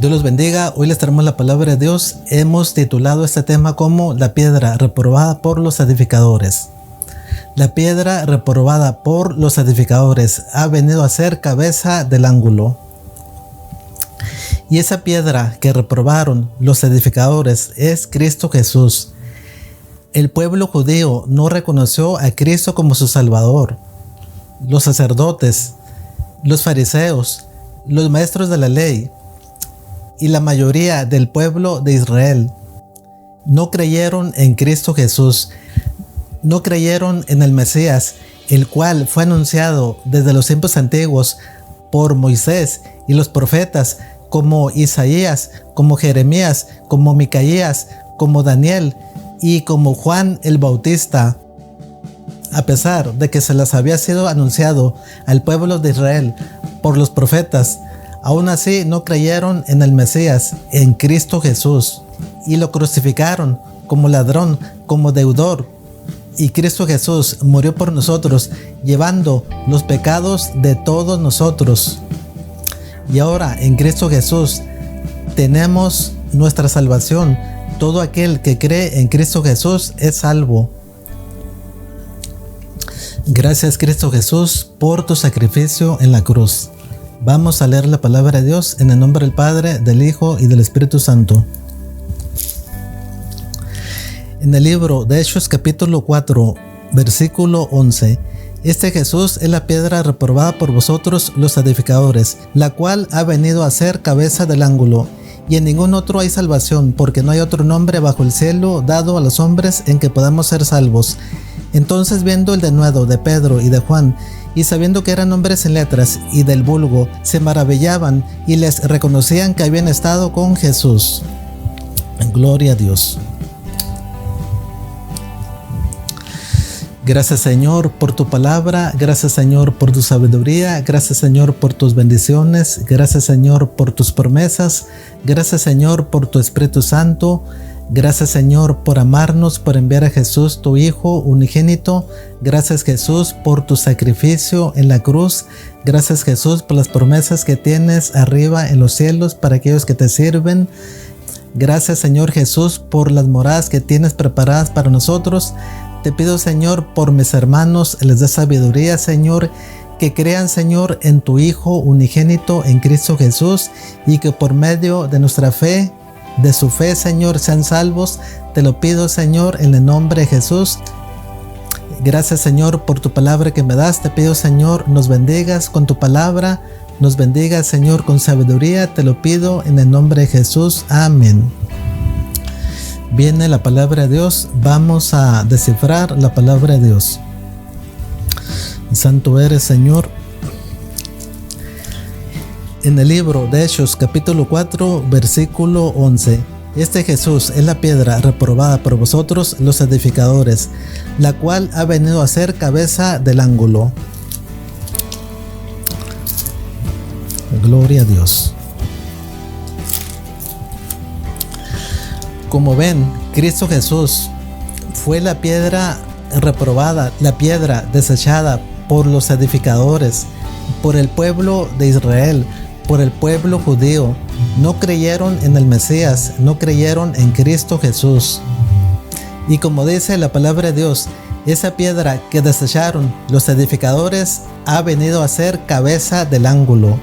Dios los bendiga. Hoy les traemos la palabra de Dios. Hemos titulado este tema como la piedra reprobada por los edificadores. La piedra reprobada por los edificadores ha venido a ser cabeza del ángulo. Y esa piedra que reprobaron los edificadores es Cristo Jesús. El pueblo judío no reconoció a Cristo como su Salvador. Los sacerdotes, los fariseos, los maestros de la ley y la mayoría del pueblo de Israel no creyeron en Cristo Jesús. No creyeron en el Mesías, el cual fue anunciado desde los tiempos antiguos por Moisés y los profetas como Isaías, como Jeremías, como Micaías, como Daniel y como Juan el Bautista. A pesar de que se les había sido anunciado al pueblo de Israel por los profetas, aún así no creyeron en el Mesías, en Cristo Jesús, y lo crucificaron como ladrón, como deudor. Y Cristo Jesús murió por nosotros, llevando los pecados de todos nosotros. Y ahora en Cristo Jesús tenemos nuestra salvación. Todo aquel que cree en Cristo Jesús es salvo. Gracias, Cristo Jesús, por tu sacrificio en la cruz. Vamos a leer la palabra de Dios en el nombre del Padre, del Hijo y del Espíritu Santo. En el libro de Hechos capítulo 4, versículo 11. Este Jesús es la piedra reprobada por vosotros los edificadores, la cual ha venido a ser cabeza del ángulo. Y en ningún otro hay salvación, porque no hay otro nombre bajo el cielo dado a los hombres en que podamos ser salvos. Entonces, viendo el denuedo de Pedro y de Juan, y sabiendo que eran hombres en letras y del vulgo, se maravillaban y les reconocían que habían estado con Jesús. Gloria a Dios. Gracias, Señor, por tu palabra. Gracias, Señor, por tu sabiduría. Gracias, Señor, por tus bendiciones. Gracias, Señor, por tus promesas. Gracias, Señor, por tu Espíritu Santo. Gracias, Señor, por amarnos, por enviar a Jesús, tu Hijo unigénito. Gracias, Jesús, por tu sacrificio en la cruz. Gracias, Jesús, por las promesas que tienes arriba en los cielos para aquellos que te sirven. Gracias, Señor Jesús, por las moradas que tienes preparadas para nosotros. Te pido, Señor, por mis hermanos, les dé sabiduría, Señor, que crean, Señor, en tu Hijo unigénito, en Cristo Jesús, y que por medio de nuestra fe, de su fe, Señor, sean salvos. Te lo pido, Señor, en el nombre de Jesús. Gracias, Señor, por tu palabra que me das. Te pido, Señor, nos bendigas con tu palabra. Nos bendigas, Señor, con sabiduría. Te lo pido en el nombre de Jesús. Amén. Viene la palabra de Dios. Vamos a descifrar la palabra de Dios. Santo eres, Señor. En el libro de Hechos capítulo 4, versículo 11. Este Jesús es la piedra reprobada por vosotros los edificadores, la cual ha venido a ser cabeza del ángulo. Gloria a Dios. Como ven, Cristo Jesús fue la piedra reprobada, la piedra desechada por los edificadores, por el pueblo de Israel, por el pueblo judío. No creyeron en el Mesías, no creyeron en Cristo Jesús. Y como dice la palabra de Dios, esa piedra que desecharon los edificadores ha venido a ser cabeza del ángulo.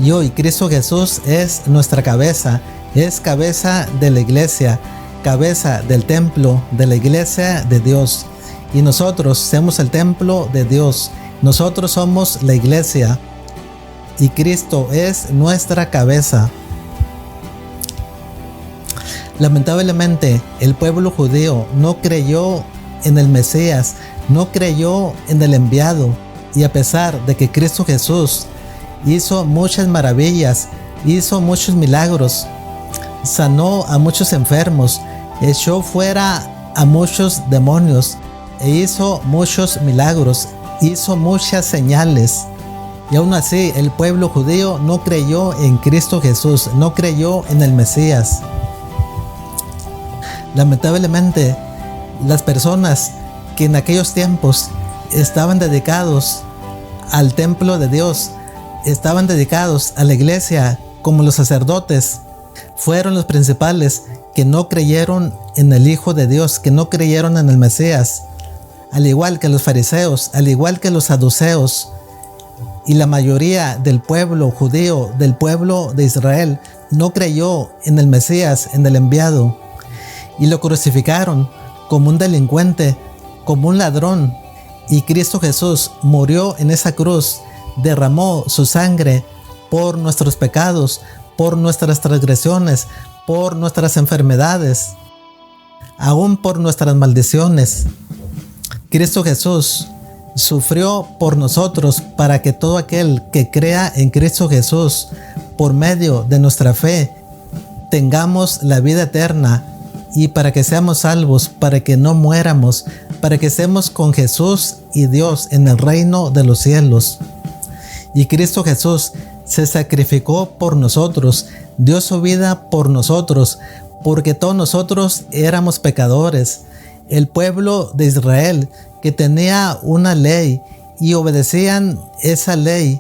Y hoy Cristo Jesús es nuestra cabeza. Es cabeza de la iglesia, cabeza del templo, de la iglesia de Dios. Y nosotros somos el templo de Dios. Nosotros somos la iglesia. Y Cristo es nuestra cabeza. Lamentablemente, el pueblo judío no creyó en el Mesías, no creyó en el enviado. Y a pesar de que Cristo Jesús hizo muchas maravillas, hizo muchos milagros, sanó a muchos enfermos, echó fuera a muchos demonios e hizo muchos milagros, hizo muchas señales. Y aún así el pueblo judío no creyó en Cristo Jesús, no creyó en el Mesías. Lamentablemente, las personas que en aquellos tiempos estaban dedicados al templo de Dios, estaban dedicados a la iglesia como los sacerdotes, fueron los principales que no creyeron en el Hijo de Dios, que no creyeron en el Mesías, al igual que los fariseos, al igual que los saduceos, y la mayoría del pueblo judío, del pueblo de Israel, no creyó en el Mesías, en el enviado, y lo crucificaron como un delincuente, como un ladrón. Y Cristo Jesús murió en esa cruz, derramó su sangre por nuestros pecados, por nuestras transgresiones, por nuestras enfermedades, aún por nuestras maldiciones. Cristo Jesús sufrió por nosotros para que todo aquel que crea en Cristo Jesús por medio de nuestra fe tengamos la vida eterna, y para que seamos salvos, para que no muéramos, para que estemos con Jesús y Dios en el reino de los cielos. Y Cristo Jesús se sacrificó por nosotros, dio su vida por nosotros, porque todos nosotros éramos pecadores. El pueblo de Israel, que tenía una ley y obedecían esa ley,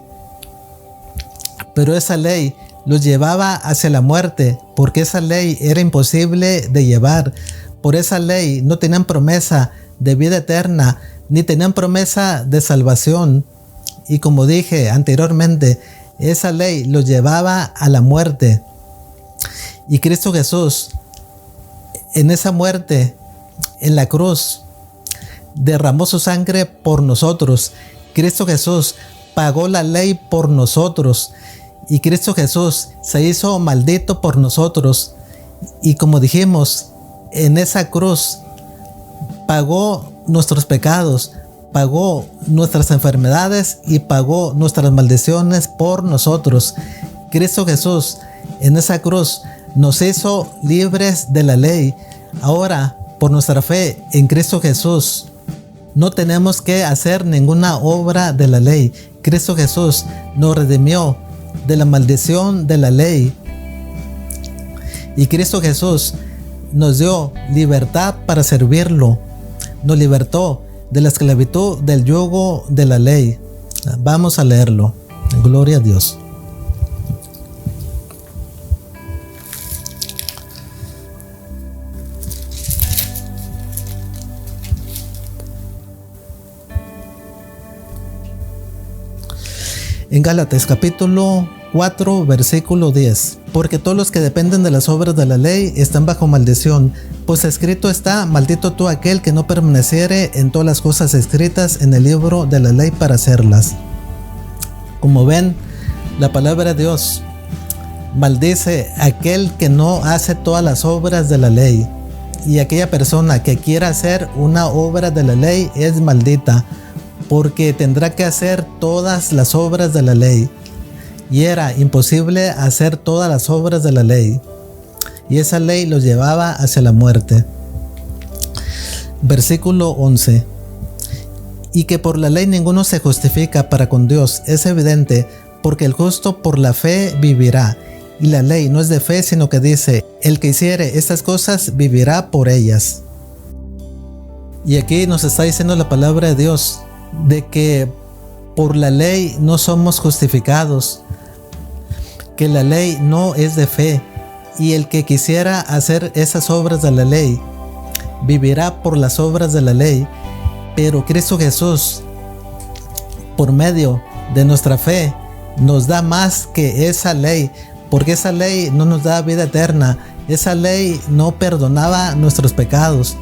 pero esa ley los llevaba hacia la muerte, porque esa ley era imposible de llevar. Por esa ley no tenían promesa de vida eterna, ni tenían promesa de salvación. Y como dije anteriormente, esa ley los llevaba a la muerte. Y Cristo Jesús, en esa muerte, en la cruz, derramó su sangre por nosotros. Cristo Jesús pagó la ley por nosotros. Y Cristo Jesús se hizo maldito por nosotros. Y como dijimos, en esa cruz pagó nuestros pecados, pagó nuestras enfermedades y pagó nuestras maldiciones por nosotros. Cristo Jesús en esa cruz nos hizo libres de la ley. Ahora, por nuestra fe en Cristo Jesús, no tenemos que hacer ninguna obra de la ley. Cristo Jesús nos redimió de la maldición de la ley. Y Cristo Jesús nos dio libertad para servirlo. Nos libertó de la esclavitud del yugo de la ley. Vamos a leerlo. Gloria a Dios. En Gálatas capítulo 4 versículo 10. Porque todos los que dependen de las obras de la ley están bajo maldición, pues escrito está: maldito todo aquel que no permaneciere en todas las cosas escritas en el libro de la ley para hacerlas. Como ven, la palabra de Dios maldice a aquel que no hace todas las obras de la ley, y aquella persona que quiera hacer una obra de la ley es maldita, porque tendrá que hacer todas las obras de la ley. Y era imposible hacer todas las obras de la ley, y esa ley los llevaba hacia la muerte. Versículo 11. Y que por la ley ninguno se justifica para con Dios es evidente, porque el justo por la fe vivirá. Y la ley no es de fe, sino que dice: el que hiciere estas cosas vivirá por ellas. Y aquí nos está diciendo la palabra de Dios de que por la ley no somos justificados, que la ley no es de fe, y el que quisiera hacer esas obras de la ley vivirá por las obras de la ley. Pero Cristo Jesús, por medio de nuestra fe, nos da más que esa ley, porque esa ley no nos da vida eterna. Esa ley no perdonaba nuestros pecados.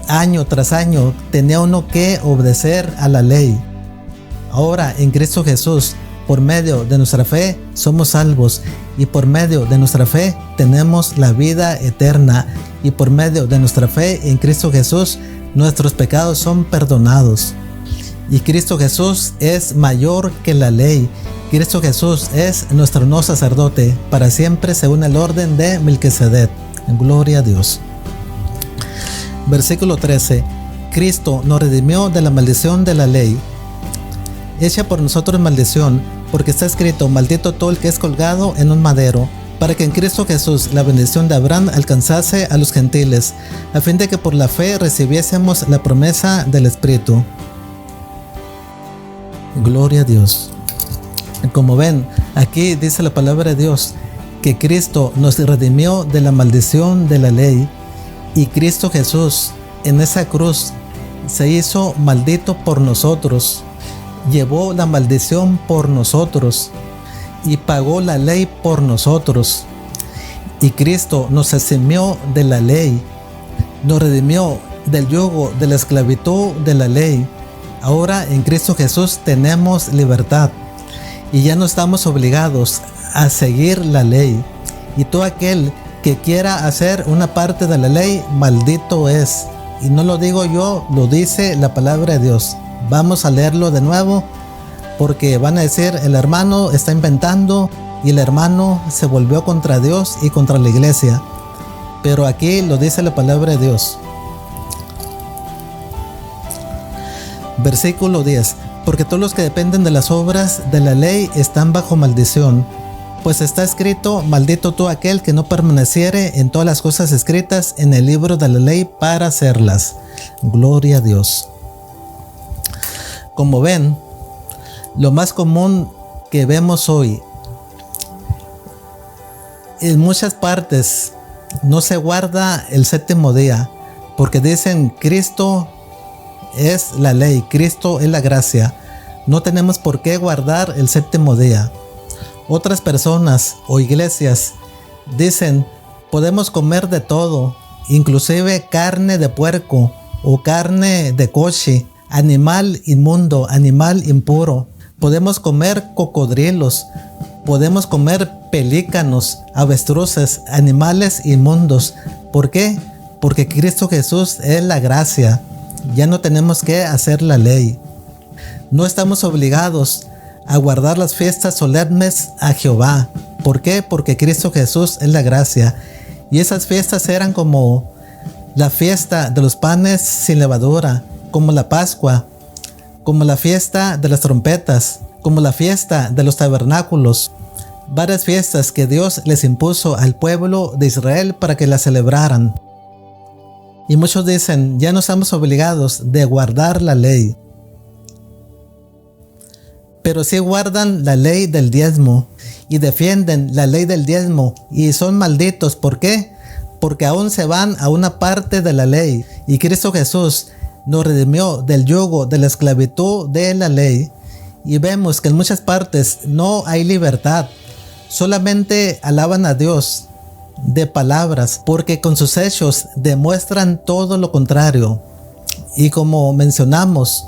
Año tras año tenía uno que obedecer a la ley. Ahora en Cristo Jesús, por medio de nuestra fe, somos salvos, y por medio de nuestra fe tenemos la vida eterna, y por medio de nuestra fe en Cristo Jesús nuestros pecados son perdonados. Y Cristo Jesús es mayor que la ley. Cristo Jesús es nuestro no sacerdote para siempre, según el orden de Melquisedec. Gloria a Dios. Versículo 13. Cristo nos redimió de la maldición de la ley, hecha por nosotros maldición, porque está escrito: maldito todo el que es colgado en un madero, para que en Cristo Jesús la bendición de Abraham alcanzase a los gentiles, a fin de que por la fe recibiésemos la promesa del Espíritu. Gloria a Dios. Como ven, aquí dice la palabra de Dios porque Cristo nos redimió de la maldición de la ley, y Cristo Jesús en esa cruz se hizo maldito por nosotros, llevó la maldición por nosotros y pagó la ley por nosotros. Y Cristo nos eximió de la ley, nos redimió del yugo de la esclavitud de la ley. Ahora en Cristo Jesús tenemos libertad y ya no estamos obligados a seguir la ley. Y todo aquel que quiera hacer una parte de la ley, maldito es. Y no lo digo yo, lo dice la palabra de Dios. Vamos a leerlo de nuevo, porque van a decir, el hermano está inventando y el hermano se volvió contra Dios y contra la iglesia. Pero aquí lo dice la palabra de Dios. Versículo 10. Porque todos los que dependen de las obras de la ley están bajo maldición. Pues está escrito, maldito todo aquel que no permaneciere en todas las cosas escritas en el libro de la ley para hacerlas. Gloria a Dios. Como ven, lo más común que vemos hoy, en muchas partes no se guarda el séptimo día, porque dicen Cristo es la ley, Cristo es la gracia. No tenemos por qué guardar el séptimo día. Otras personas o iglesias dicen, podemos comer de todo, inclusive carne de puerco o carne de coche, animal inmundo, animal impuro. Podemos comer cocodrilos, podemos comer pelícanos, avestruces, animales inmundos. ¿Por qué? Porque Cristo Jesús es la gracia. Ya no tenemos que hacer la ley. No estamos obligados a guardar las fiestas solemnes a Jehová. ¿Por qué? Porque Cristo Jesús es la gracia. Y esas fiestas eran como la fiesta de los panes sin levadura, como la Pascua, como la fiesta de las trompetas, como la fiesta de los tabernáculos. Varias fiestas que Dios les impuso al pueblo de Israel para que las celebraran. Y muchos dicen, ya no estamos obligados de guardar la ley. Pero sí guardan la ley del diezmo y defienden la ley del diezmo y son malditos. ¿Por qué? Porque aún se van a una parte de la ley, y Cristo Jesús nos redimió del yugo de la esclavitud de la ley. Y vemos que en muchas partes no hay libertad, solamente alaban a Dios de palabras, porque con sus hechos demuestran todo lo contrario. Y como mencionamos,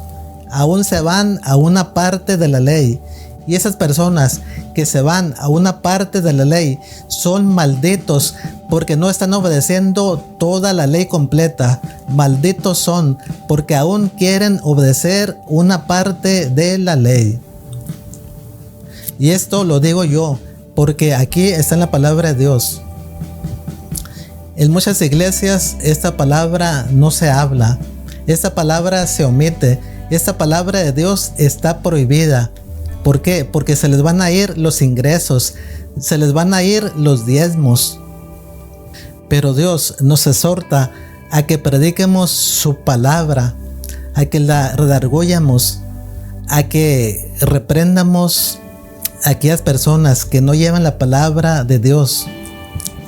aún se van a una parte de la ley, y esas personas que se van a una parte de la ley son malditos, porque no están obedeciendo toda la ley completa. Malditos son porque aún quieren obedecer una parte de la ley. Y esto lo digo yo, porque aquí está en la palabra de Dios. En muchas iglesias esta palabra no se habla, esta palabra se omite. Esta palabra de Dios está prohibida. ¿Por qué? Porque se les van a ir los ingresos, se les van a ir los diezmos. Pero Dios nos exhorta a que prediquemos su palabra, a que la redarguyamos, a que reprendamos a aquellas personas que no llevan la palabra de Dios.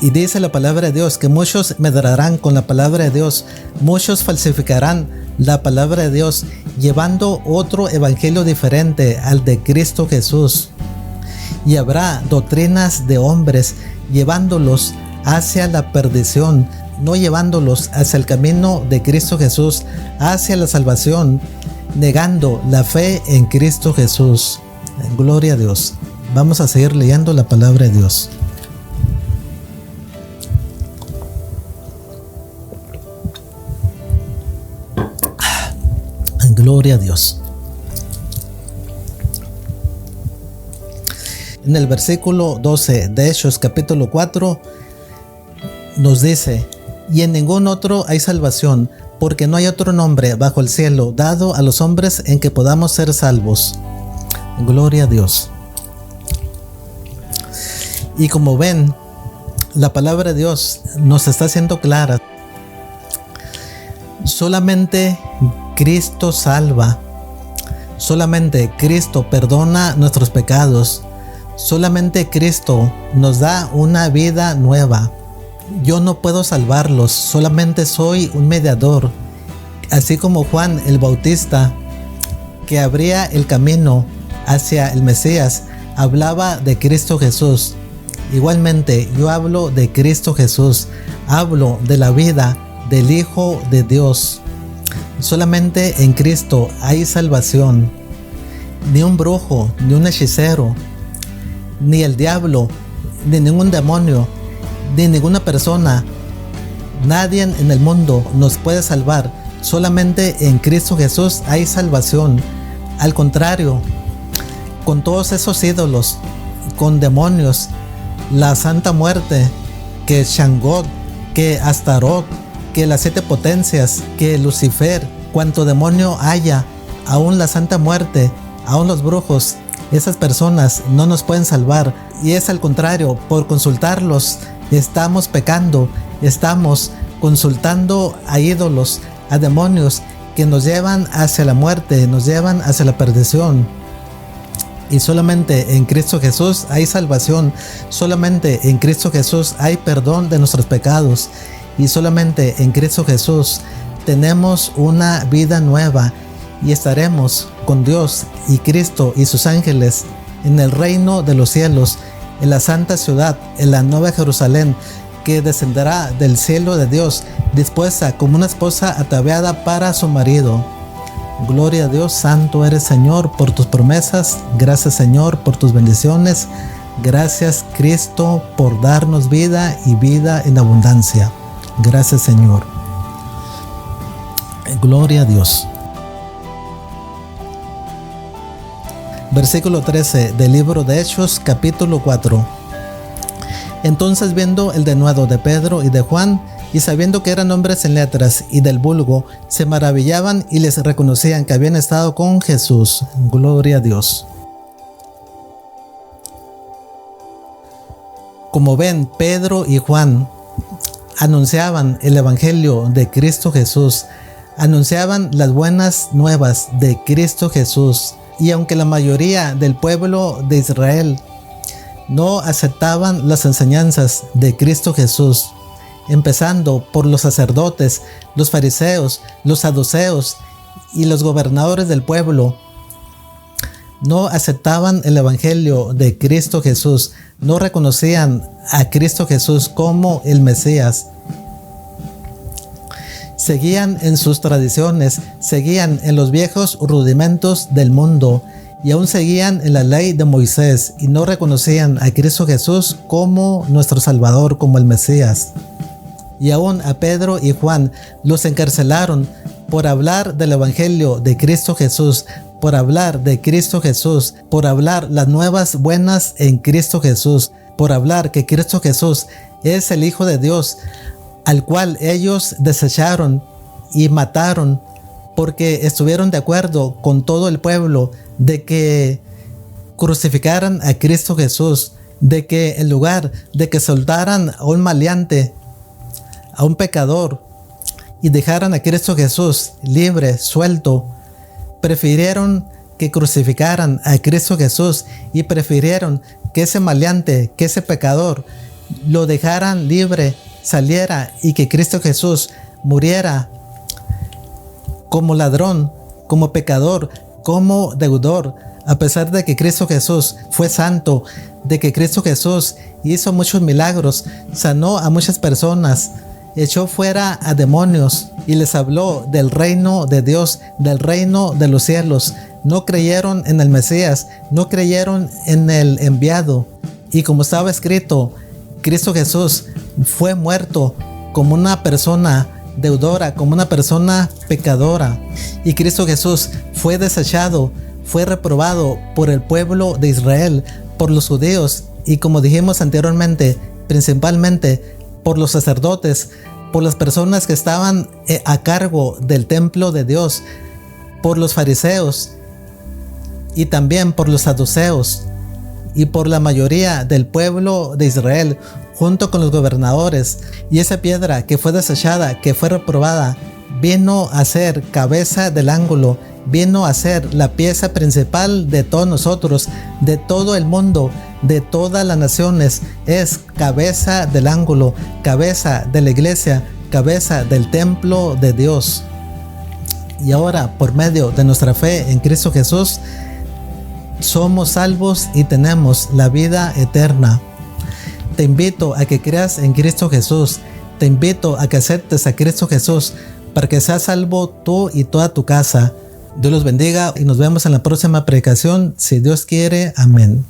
Y dice la palabra de Dios que muchos medrarán con la palabra de Dios, muchos falsificarán la palabra de Dios, llevando otro evangelio diferente al de Cristo Jesús. Y habrá doctrinas de hombres llevándolos hacia la perdición, no llevándolos hacia el camino de Cristo Jesús, hacia la salvación, negando la fe en Cristo Jesús. Gloria a Dios. Vamos a seguir leyendo la palabra de Dios. Gloria a Dios. En el versículo 12 de Hechos capítulo 4 nos dice: y en ningún otro hay salvación, porque no hay otro nombre bajo el cielo dado a los hombres en que podamos ser salvos. Gloria a Dios. Y como ven, la palabra de Dios nos está haciendo clara. Solamente Cristo salva. Solamente Cristo perdona nuestros pecados. Solamente Cristo nos da una vida nueva. Yo no puedo salvarlos, solamente soy un mediador. Así como Juan el Bautista, que abría el camino hacia el Mesías, hablaba de Cristo Jesús. Igualmente, yo hablo de Cristo Jesús, hablo de la vida del Hijo de Dios. Solamente en Cristo hay salvación. Ni un brujo, ni un hechicero, ni el diablo, ni ningún demonio, ni ninguna persona, nadie en el mundo nos puede salvar. Solamente en Cristo Jesús hay salvación. Al contrario, con todos esos ídolos, con demonios, la Santa Muerte, que Shangot, que Astarot, que las 7 potencias, que Lucifer, cuanto demonio haya, aún la Santa Muerte, aún los brujos, esas personas no nos pueden salvar. Y es al contrario, por consultarlos estamos pecando, estamos consultando a ídolos, a demonios que nos llevan hacia la muerte, nos llevan hacia la perdición. Y solamente en Cristo Jesús hay salvación, solamente en Cristo Jesús hay perdón de nuestros pecados, y solamente en Cristo Jesús tenemos una vida nueva y estaremos con Dios y Cristo y sus ángeles en el reino de los cielos, en la santa ciudad, en la nueva Jerusalén, que descenderá del cielo de Dios, dispuesta como una esposa ataviada para su marido. Gloria a Dios, santo eres Señor por tus promesas, gracias Señor por tus bendiciones, gracias Cristo por darnos vida y vida en abundancia. Gracias Señor. Gloria a Dios. Versículo 13 del libro de Hechos, capítulo 4. Entonces, viendo el denuedo de Pedro y de Juan, y sabiendo que eran hombres en letras y del vulgo, se maravillaban y les reconocían que habían estado con Jesús. Gloria a Dios. Como ven, Pedro y Juan anunciaban el evangelio de Cristo Jesús, anunciaban las buenas nuevas de Cristo Jesús. Y aunque la mayoría del pueblo de Israel no aceptaban las enseñanzas de Cristo Jesús, empezando por los sacerdotes, los fariseos, los saduceos y los gobernadores del pueblo, no aceptaban el evangelio de Cristo Jesús, no reconocían a Cristo Jesús como el Mesías. Seguían en sus tradiciones, seguían en los viejos rudimentos del mundo y aún seguían en la ley de Moisés y no reconocían a Cristo Jesús como nuestro Salvador, como el Mesías. Y aún a Pedro y Juan los encarcelaron por hablar del evangelio de Cristo Jesús, por hablar de Cristo Jesús, por hablar las nuevas buenas en Cristo Jesús, por hablar que Cristo Jesús es el Hijo de Dios, al cual ellos desecharon y mataron, porque estuvieron de acuerdo con todo el pueblo de que crucificaran a Cristo Jesús, de que en lugar de que soltaran a un maleante, a un pecador, y dejaran a Cristo Jesús libre, suelto, prefirieron que crucificaran a Cristo Jesús y prefirieron que ese maleante, que ese pecador, lo dejaran libre, saliera y que Cristo Jesús muriera como ladrón, como pecador, como deudor, a pesar de que Cristo Jesús fue santo, de que Cristo Jesús hizo muchos milagros, sanó a muchas personas, echó fuera a demonios y les habló del reino de Dios, del reino de los cielos. No creyeron en el Mesías, no creyeron en el enviado. Y como estaba escrito, Cristo Jesús fue muerto como una persona deudora, como una persona pecadora. Y Cristo Jesús fue desechado, fue reprobado por el pueblo de Israel, por los judíos y, como dijimos anteriormente, principalmente por los sacerdotes, por las personas que estaban a cargo del templo de Dios, por los fariseos y también por los saduceos y por la mayoría del pueblo de Israel, junto con los gobernadores. Y esa piedra que fue desechada, que fue reprobada, vino a ser cabeza del ángulo, vino a ser la pieza principal de todos nosotros, de todo el mundo, de todas las naciones, es cabeza del ángulo, cabeza de la iglesia, cabeza del templo de Dios. Y ahora, por medio de nuestra fe en Cristo Jesús, somos salvos y tenemos la vida eterna. Te invito a que creas en Cristo Jesús. Te invito a que aceptes a Cristo Jesús para que seas salvo tú y toda tu casa. Dios los bendiga y nos vemos en la próxima predicación, si Dios quiere. Amén.